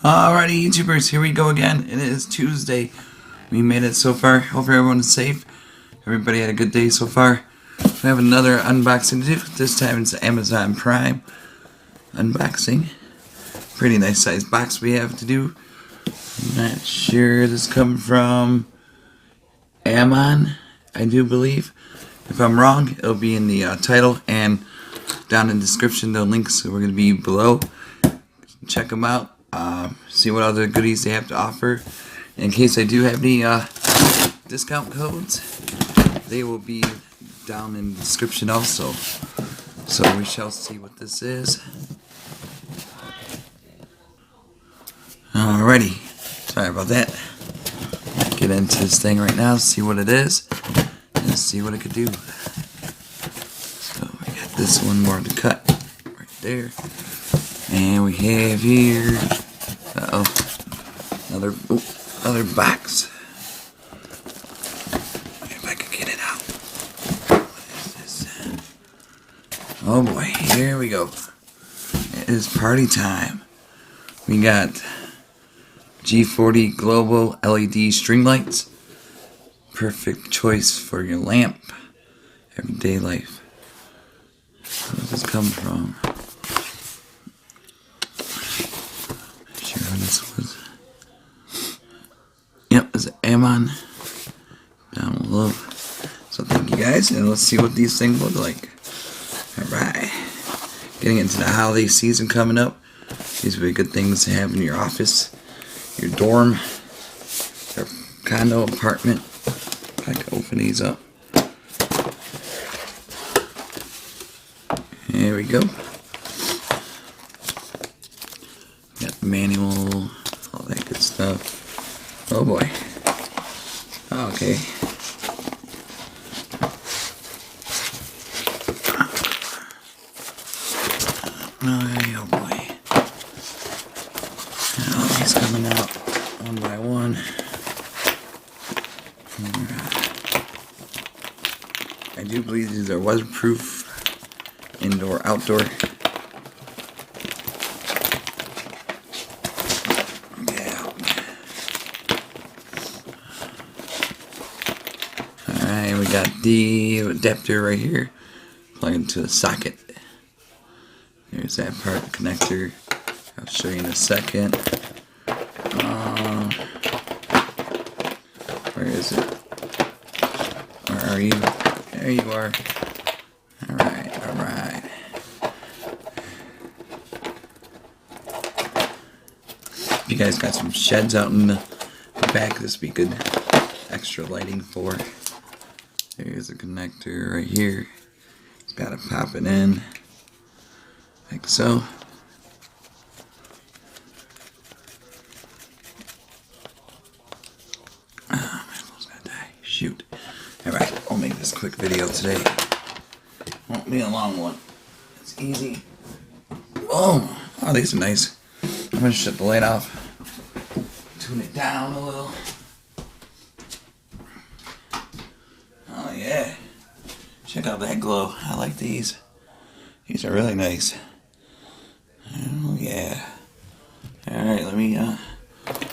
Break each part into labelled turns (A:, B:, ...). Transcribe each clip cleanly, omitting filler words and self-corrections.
A: Alrighty, YouTubers, here we go again. It is Tuesday. We made it so far. Hope everyone is safe. Everybody had a good day so far. We have another unboxing to do. This time it's Amazon Prime unboxing. Pretty nice size box we have to do. I'm not sure this is coming from Amazon, I do believe. If I'm wrong, it'll be in the title and down in the description. The links are going to be below. Check them out. See what other goodies they have to offer. In case I do have any discount codes, they will be down in the description also. So we shall see what this is. Alrighty, sorry about that. Get into this thing right now, see what it is, and see what it could do. So I got this one more to cut right there. And we have here, another box. If I could get it out. What is this? Oh boy, here we go. It is party time. We got G40 global LED string lights. Perfect choice for your lamp. Everyday life. Where does this come from? This was, yep, it's Amazon down below. So thank you guys, and let's see what these things look like. Alright, getting into the holiday season coming up. These would be good things to have in your office, your dorm, your condo, apartment. I can open these up. There we go. Got the manual, all that good stuff. Oh boy. Okay. Oh boy. Now he's coming out one by one. I do believe these are weatherproof, indoor, outdoor. Alright, we got the adapter right here. Plug into the socket. There's that part, the connector. I'll show you in a second. Where is it? Where are you? There you are. Alright, alright. If you guys got some sheds out in the back, this would be good extra lighting for. There's a connector right here. Just gotta pop it in like so. Oh, my phone's gonna die. Shoot. Alright, I'll make this quick video today. Won't be a long one. It's easy. Oh, these are nice. I'm gonna shut the light off. Tune it down a little. Oh yeah. Check out that glow. I like these. These are really nice. Oh yeah. Alright, let me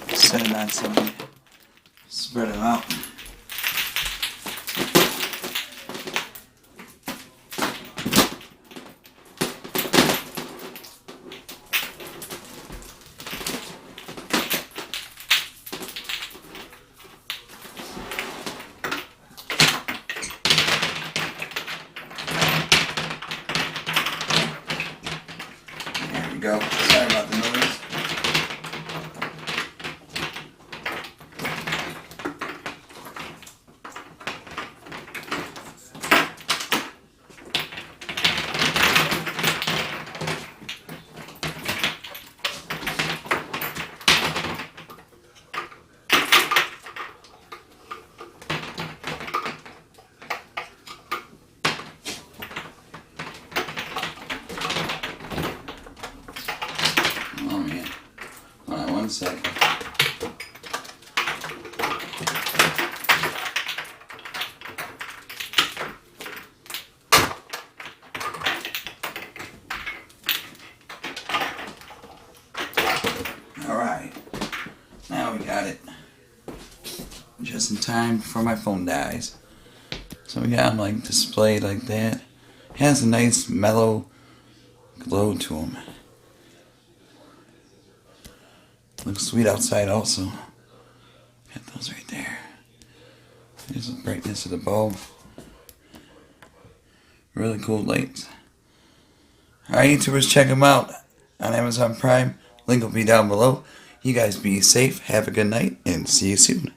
A: set it on something. Spread them out. Go. Sorry about the noise. just in time before my phone dies. So we got them like displayed like that. Has a nice mellow glow to them. Looks sweet outside also. Got those right there. Here's the brightness of the bulb. Really cool lights. Alright, YouTubers, check them out on Amazon Prime. Link will be down below. You guys be safe, have a good night, and see you soon.